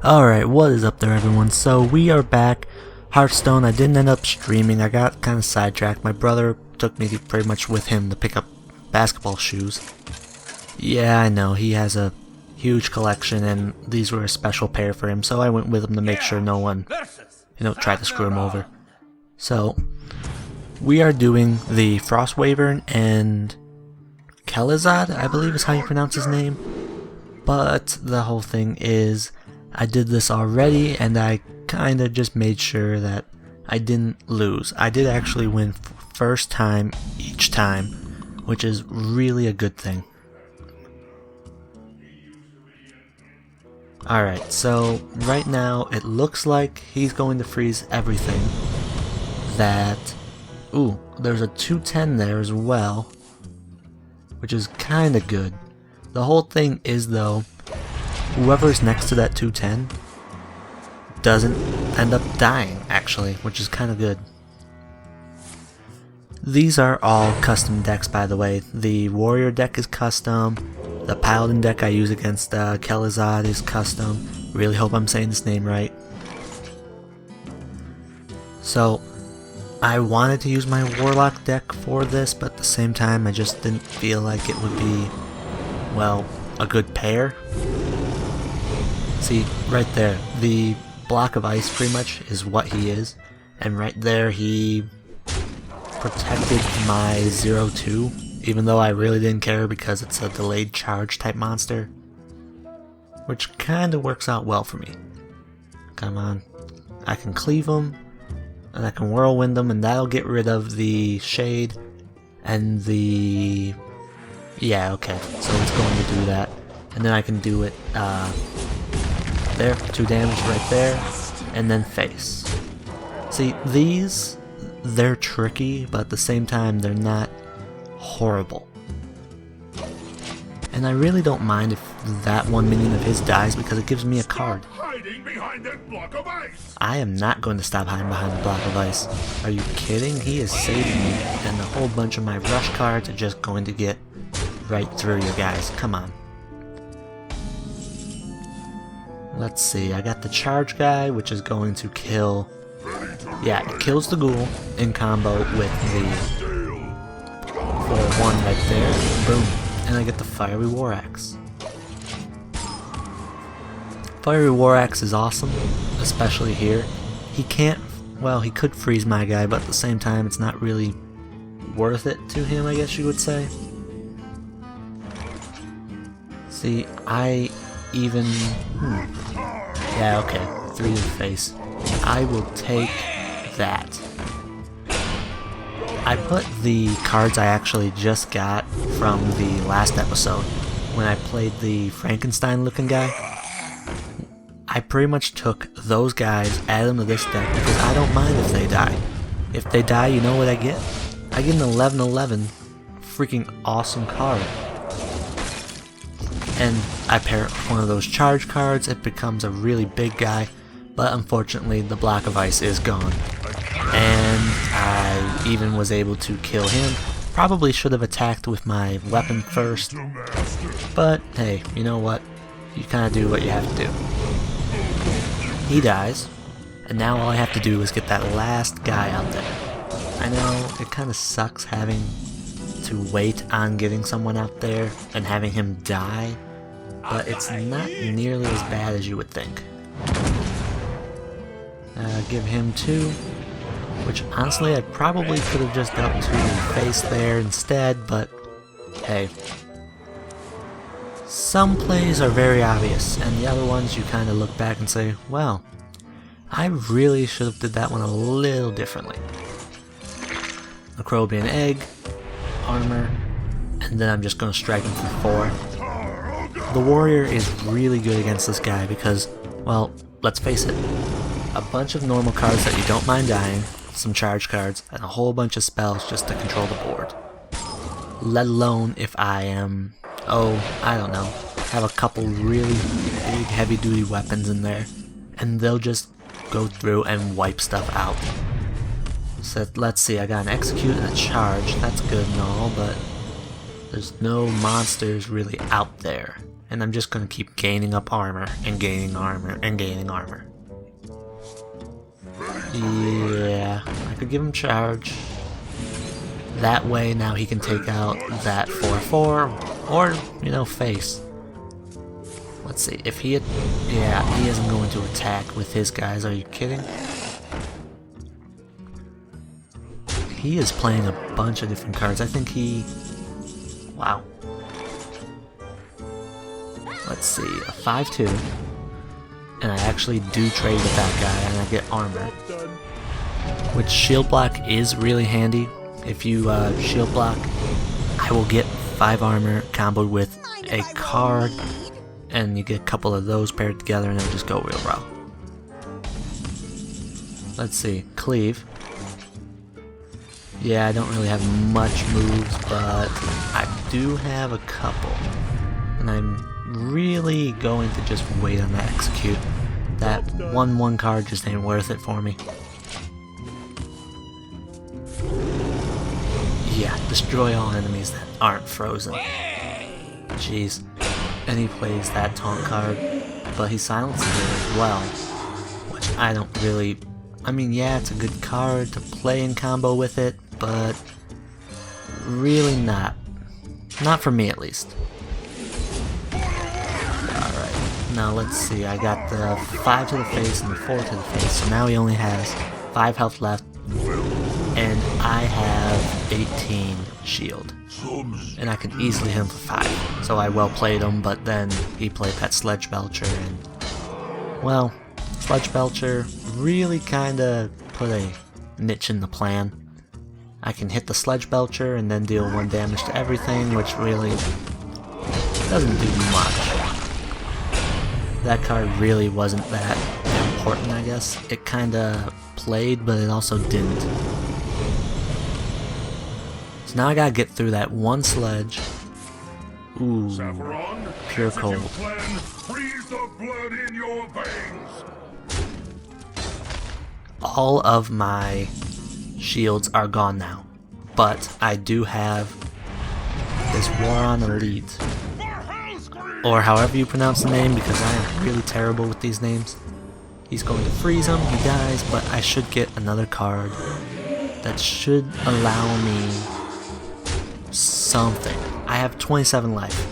Alright, what is up there everyone? So we are back. Hearthstone, I didn't end up streaming, I got kind of sidetracked. My brother took me pretty much with him to pick up basketball shoes. Yeah, I know, he has a huge collection and these were a special pair for him, so I went with him to make sure no one, tried to screw him over. So, we are doing the Frostwyrm and Kelizad, I believe is how you pronounce his name. But the whole thing is, I did this already and I kinda just made sure that I didn't lose. I did actually win first time each time, which is really a good thing. Alright, so right now it looks like he's going to freeze everything. Ooh, there's a 210 there as well, which is kinda good. The whole thing is though, whoever's next to that 210 doesn't end up dying, actually, which is kind of good. These are all custom decks, by the way. The warrior deck is custom. The paladin deck I use against Kelizad is custom. Really hope I'm saying this name right. So, I wanted to use my warlock deck for this, but at the same time I just didn't feel like it would be, well, a good pair. See, right there, the block of ice pretty much is what he is, and right there he protected my 0-2, even though I really didn't care because it's a delayed charge type monster, which kinda works out well for me. Come on, I can cleave him, and I can whirlwind him, and that'll get rid of the shade, and the... yeah, okay, so it's going to do that, and then I can do it, there, 2 damage right there, and then face. See, these, they're tricky, but at the same time, they're not horrible. And I really don't mind if that one minion of his dies because it gives me a card. I am not going to stop hiding behind the block of ice. Are you kidding? He is saving me, and a whole bunch of my rush cards are just going to get right through you guys. Come on. Let's see, I got the charge guy, which is going to kill... yeah, it kills the ghoul in combo with the 4-1 right there. Boom. And I get the Fiery War Axe. Fiery War Axe is awesome, especially here. He can't... well, he could freeze my guy, but at the same time, it's not really worth it to him, I guess you would say. See, I even... yeah, okay, 3 to the face. I will take that. I put the cards I actually just got from the last episode, when I played the Frankenstein looking guy. I pretty much took those guys, added them to this deck, because I don't mind if they die. If they die, you know what I get? I get an 11/11 freaking awesome card. And I pair it with one of those charge cards, it becomes a really big guy, but unfortunately the block of ice is gone. And I even was able to kill him. Probably should have attacked with my weapon first, but hey, you know what? You kinda do what you have to do. He dies, and now all I have to do is get that last guy out there. I know, it kinda sucks having to wait on getting someone out there and having him die, but it's not nearly as bad as you would think. Give him 2, which honestly I probably could have just got to the face there instead, but hey. Some plays are very obvious, and the other ones you kind of look back and say, well, I really should have did that one a little differently. Acrobian Egg, armor, and then I'm just going to strike him for 4. The warrior is really good against this guy because, well, let's face it, a bunch of normal cards that you don't mind dying, some charge cards, and a whole bunch of spells just to control the board. Let alone if I am, I don't know, have a couple really big heavy duty weapons in there, and they'll just go through and wipe stuff out. So let's see, I got an execute and a charge, that's good and all, but there's no monsters really out there. and I'm just gonna keep gaining up armor and gaining armor and gaining armor. Yeah, I could give him charge. That way now he can take out that 4/4 or, you know, face. Let's see, if he yeah, he isn't going to attack with his guys, are you kidding? He is playing a bunch of different cards. I think wow. Let's see, a 5/2. And I actually do trade with that guy and I get armor. Which shield block is really handy. If you shield block, I will get 5 armor comboed with a card, and you get a couple of those paired together and it'll just go real raw. Let's see, cleave. Yeah, I don't really have much moves, but I do have a couple. And I'm really going to just wait on that execute. That 1/1 card just ain't worth it for me. Yeah, destroy all enemies that aren't frozen. Jeez. And he plays that taunt card, but he silences it as well. Which I don't really... I mean, yeah, it's a good card to play in combo with it, but really not. Not for me, at least. Alright, now let's see. I got the 5 to the face and the 4 to the face, so now he only has 5 health left, and I have 18 shield. And I can easily hit him for 5. So I well played him, but then he played that Sledge Belcher, and well, Sledge Belcher really kinda put a niche in the plan. I can hit the Sledge Belcher and then deal 1 damage to everything, which really doesn't do much. That card really wasn't that important, I guess. It kinda played, but it also didn't. So now I gotta get through that 1 sledge. Ooh, pure cold. All of my shields are gone now, but I do have this Waron Elite, or however you pronounce the name, because I am really terrible with these names. He's going to freeze him, he dies, but I should get another card that should allow me something. I have 27 life.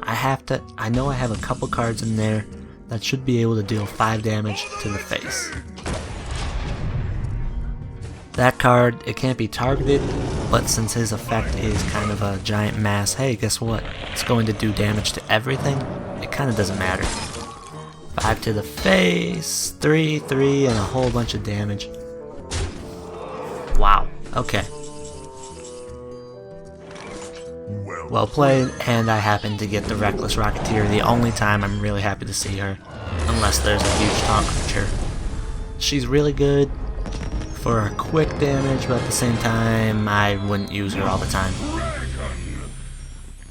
I know I have a couple cards in there that should be able to deal 5 damage to the face. That card, it can't be targeted, but since his effect is kind of a giant mass, hey, guess what? It's going to do damage to everything. It kind of doesn't matter. 5 to the face, 3, and a whole bunch of damage. Wow, okay. Well played, and I happen to get the Reckless Rocketeer, the only time I'm really happy to see her, unless there's a huge taunt creature. She's really good for a quick damage, but at the same time, I wouldn't use her all the time.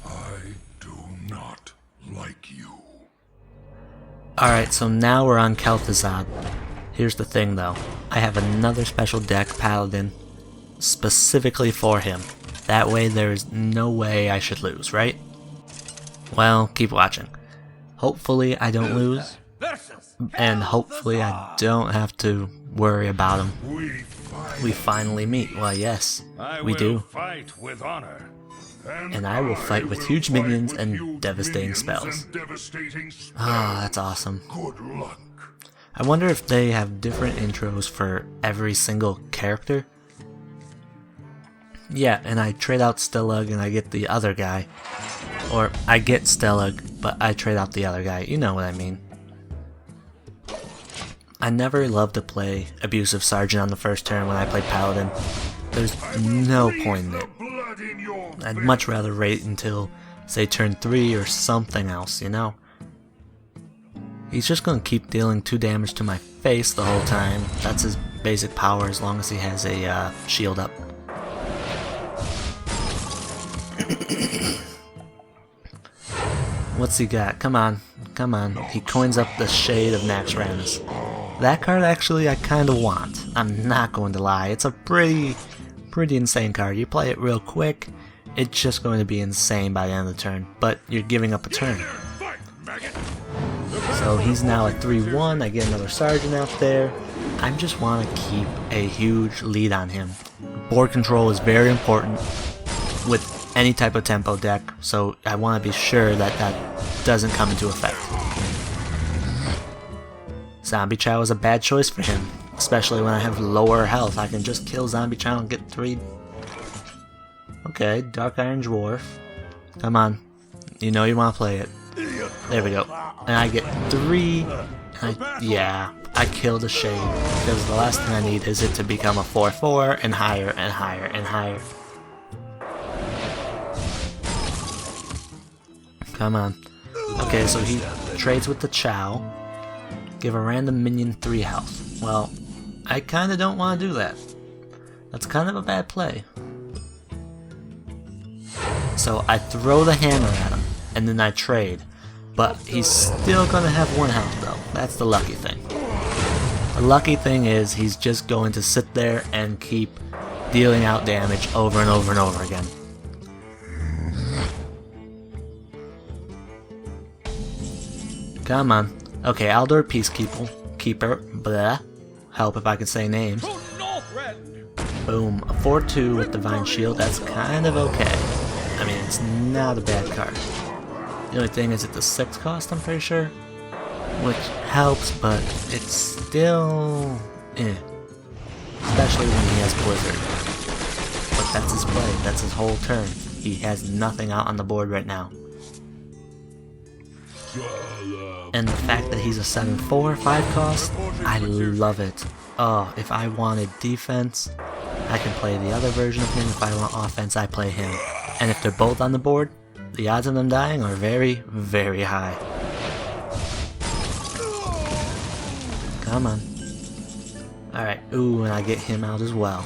I do not like you. Alright, so now we're on Kel'Thuzad. Here's the thing though, I have another special deck, Paladin, specifically for him. That way there's no way I should lose, right? Well, keep watching. Hopefully I don't lose, and hopefully I don't have to worry about him. We finally meet. Well, yes, we do. Fight with honor. And I will fight with huge minions and devastating spells. Ah, that's awesome. Good luck. I wonder if they have different intros for every single character. Yeah, and I trade out Stellug and I get the other guy. Or I get Stellug, but I trade out the other guy. You know what I mean. I never loved to play Abusive Sergeant on the first turn when I played Paladin. There's no point in it. I'd much rather wait until, say, turn 3 or something else, you know? He's just gonna keep dealing 2 damage to my face the whole time. That's his basic power as long as he has a shield up. What's he got? Come on, come on. He coins up the Shade of Naxxramas. That card actually I kinda want. I'm not going to lie. It's a pretty insane card. You play it real quick, it's just going to be insane by the end of the turn. But you're giving up a turn. So he's now at 3-1. I get another sergeant out there. I just want to keep a huge lead on him. Board control is very important with any type of tempo deck, so I want to be sure that that doesn't come into effect. Zombie Chow is a bad choice for him, especially when I have lower health. I can just kill Zombie Chow and get 3. Okay, Dark Iron Dwarf. Come on. You know you want to play it. There we go. And I get 3. Yeah, I killed a Shade, because the last thing I need is it to become a 4-4 and higher and higher and higher. Come on. Okay, so he trades with the Chow. Give a random minion 3 health. Well, I kinda don't want to do that. That's kind of a bad play. So I throw the hammer at him, and then I trade. But he's still gonna have 1 health though. That's the lucky thing. The lucky thing is he's just going to sit there and keep dealing out damage over and over and over again. Come on. Okay, Aldor Peacekeeper, blah. Help if I can say names. Boom, a 4-2 with Divine Shield, that's kind of okay. I mean, it's not a bad card. The only thing is it's a 6 cost, I'm pretty sure. Which helps, but it's still especially when he has Blizzard. But that's his play, that's his whole turn. He has nothing out on the board right now. And the fact that he's a 7-4, 5 cost, I love it. Oh, if I wanted defense, I can play the other version of him. If I want offense, I play him. And if they're both on the board, the odds of them dying are very, very high. Come on. Alright, ooh, and I get him out as well.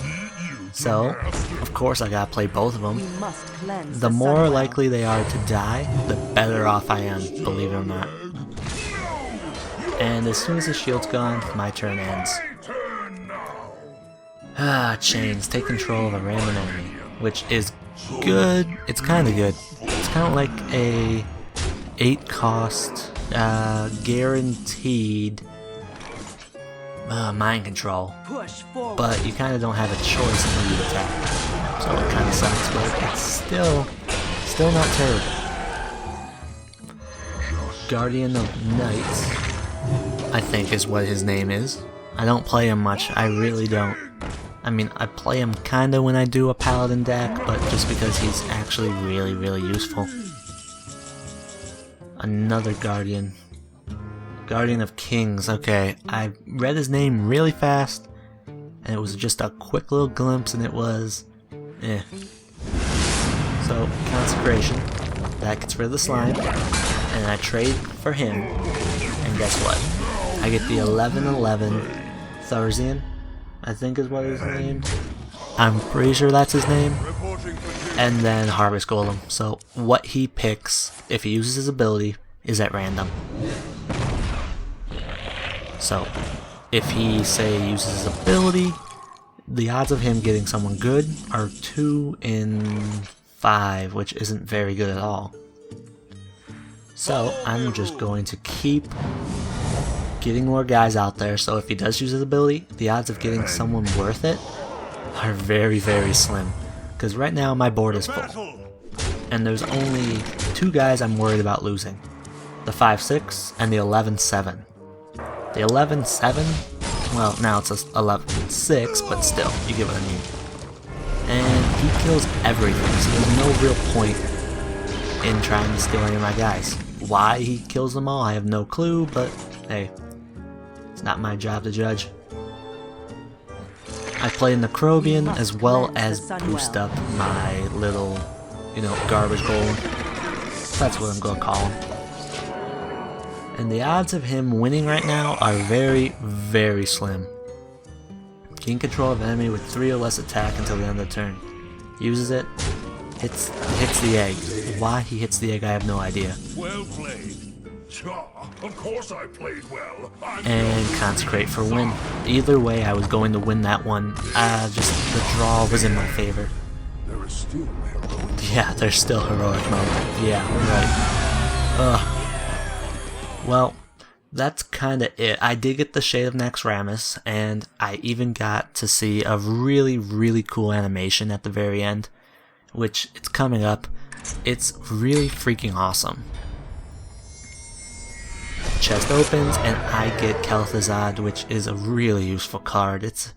So, of course I gotta play both of them. The more likely they are to die, the better off I am, believe it or not. And as soon as the shield's gone, my turn ends. Ah, chains. Take control of a random enemy, which is good. It's kinda good. It's kinda like a 8 cost, guaranteed mind control. But you kinda don't have a choice in who you attack. So it kinda sucks, but it's still not terrible. Guardian of Knights, I think is what his name is. I don't play him much, I really don't. I mean, I play him kinda when I do a Paladin deck, but just because he's actually really, really useful. Another Guardian. Guardian of Kings, okay. I read his name really fast, and it was just a quick little glimpse, and it was So, Consecration. That gets rid of the slime, and I trade for him, and guess what? I get the 11/11 Thurzian, I think is what his name. I'm pretty sure that's his name. And then Harvest Golem. So what he picks, if he uses his ability, is at random. So if he, say, uses his ability, the odds of him getting someone good are 2 in 5, which isn't very good at all. So I'm just going to keep getting more guys out there, so if he does use his ability, the odds of getting someone worth it are very, very slim. Because right now my board is full, and there's only 2 guys I'm worried about losing. The 5-6 and the 11-7. The 11-7, well, now it's a 11-6, but still, you get what I mean. And he kills everything, so there's no real point in trying to steal any of my guys. Why he kills them all, I have no clue, but hey, it's not my job to judge. I play Necrobian as well as boost up my little, garbage golem. That's what I'm gonna call him. And the odds of him winning right now are very, very slim. Gain control of enemy with 3 or less attack until the end of the turn. Uses it, hits the egg. Why he hits the egg, I have no idea. Well played. Of course I played well. And Consecrate for win. Either way, I was going to win that one. Just the draw was in my favor. There is still heroic. Yeah, there's still heroic mode. Yeah, right. Well, that's kind of it. I did get the Shade of Naxxramas, and I even got to see a really cool animation at the very end, which it's coming up. It's really freaking awesome. Chest opens, and I get Kel'Thuzad, which is a really useful card. It's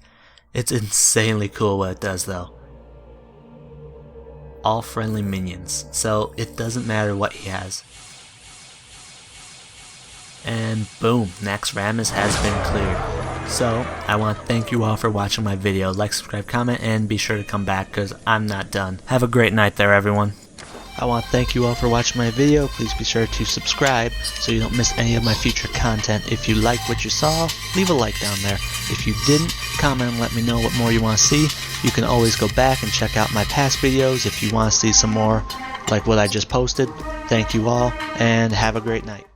insanely cool what it does, though. All friendly minions, so it doesn't matter what he has. And boom, Naxxramas has been cleared. So, I want to thank you all for watching my video. Like, subscribe, comment, and be sure to come back because I'm not done. Have a great night there, everyone. I want to thank you all for watching my video. Please be sure to subscribe so you don't miss any of my future content. If you liked what you saw, leave a like down there. If you didn't, comment and let me know what more you want to see. You can always go back and check out my past videos if you want to see some more like what I just posted. Thank you all, and have a great night.